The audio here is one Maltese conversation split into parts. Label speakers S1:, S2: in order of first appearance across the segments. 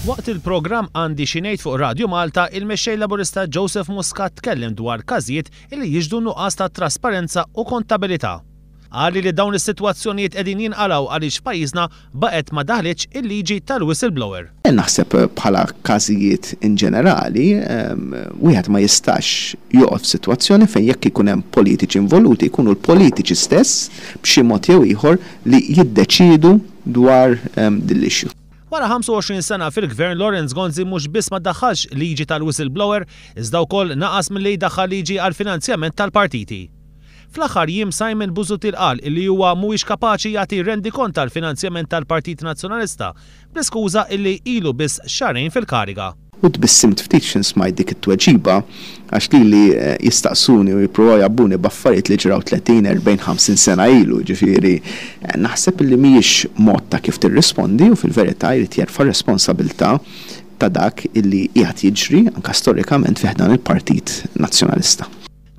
S1: Waqt il-programm Għandi xi ngħid fuq Radio Malta, il-mexxej Laburista Joseph Muscat tkellem dwar każijiet li jiġdu nuqqas ta' trasparenza u kontabilità. Qali li dawn is-sitwazzjonijiet qegħdin jinqalgħu għaliex pajjiżna baqgħet ma daħlitx il-liġi tal-whistleblower.
S2: Naħseb bħala każijiet in ġenerali, wieħed ma jistax joqgħod f'sitwazzjoni fejn jekk ikun hemm politiċi involuti jkunu l-politiċi stess b'xi mod jew ieħor li jiddeċiedu dwar din l-issue.
S1: Wara 25 sena fil-Gvern Lawrence Gonzi mhux biss ma ddaħħalx liġi tal-whistleblower, iżda wkoll naqas milli jdaħħal liġi għall-finanzjament tal-partiti. Fl-aħħar jiem Simon Busuttil qal illi huwa mhuwiex kapaċi jagħti rendikont tal-finanzjament tal-Partit Nazzjonalista bl-iskuża illi ilu biss xarejn fil-kariga.
S2: U tbissimt ftit x'insmajt dik it-tweġiba għax li jistaqsuni u jippruvaw jabbuni b'affarijiet li ġraw 30, 40, 50 sena ilu, ġifieri naħseb li mhijiex mod ta' kif tirrispondi u fil-verità jrid jerfa' responsabilità ta' dak illi qiegħed jiġri anke storikament fih dan il-Partit Nazzjonalista.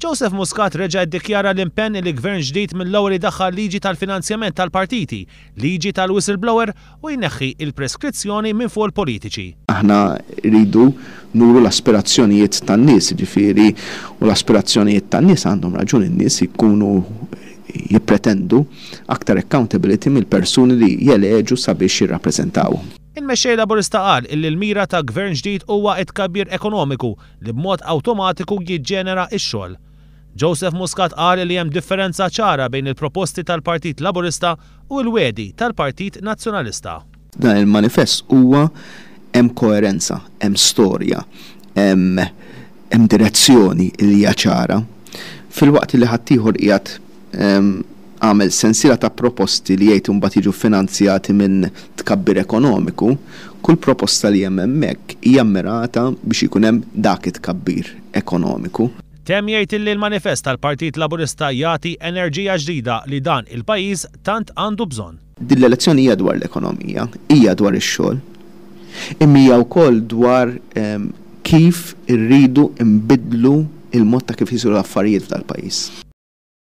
S1: Joseph Muscat reġa' ddikjara l-impenn li gvern ġdid mill-ewwel idaħħal liġi tal-finanzjament tal-partiti, liġi tal-whistleblower u jneħħi il-preskrizzjoni minn fuq il-politiċi.
S2: Aħna rridu nuru l-aspirazzjonijiet tan-nies, ġifieri u l-aspirazzjonijiet tan-nies għandhom raġun in-nies ikunu jippretendu aktar accountability mill-persuni li jeleġu sabiex jirrappreżentawhom.
S1: Il-mexxej Laburista qal illi l-mira ta' gvern ġdid huwa tkabbir ekonomiku li b'mod awtomatiku jiġġenera x-xogħol. Joseph Muscat qal li hemm differenza ċara bejn il-proposti tal-Partit Laburista u l-wedi tal-Partit Nazzjonalista.
S2: Dan il-manifest huwa hemm koerenza, hemm storja, hemm direzzjoni li hija ċara. Fil-waqt li ħaddieħor qiegħed għamel sensiela ta' proposti li jgħidu mbagħad jiġu finanzjati minn tkabbir ekonomiku, kull proposta li hemm hemmhekk hija mmirata biex ikun hemm dak it-tkabbir ekonomiku.
S1: Temm jgħid illi l-manifest tal-Partit Laburista jagħti enerġija ġdida li dan il-pajjiż tant għandu bżonn.
S2: Din l-elezzjoni hija dwar l-ekonomija, hija dwar ix-xogħol. Imma hija wkoll dwar kif irridu nbiddlu il-mod ta' kif jisiru l-affarijiet f'dal-pajjiż.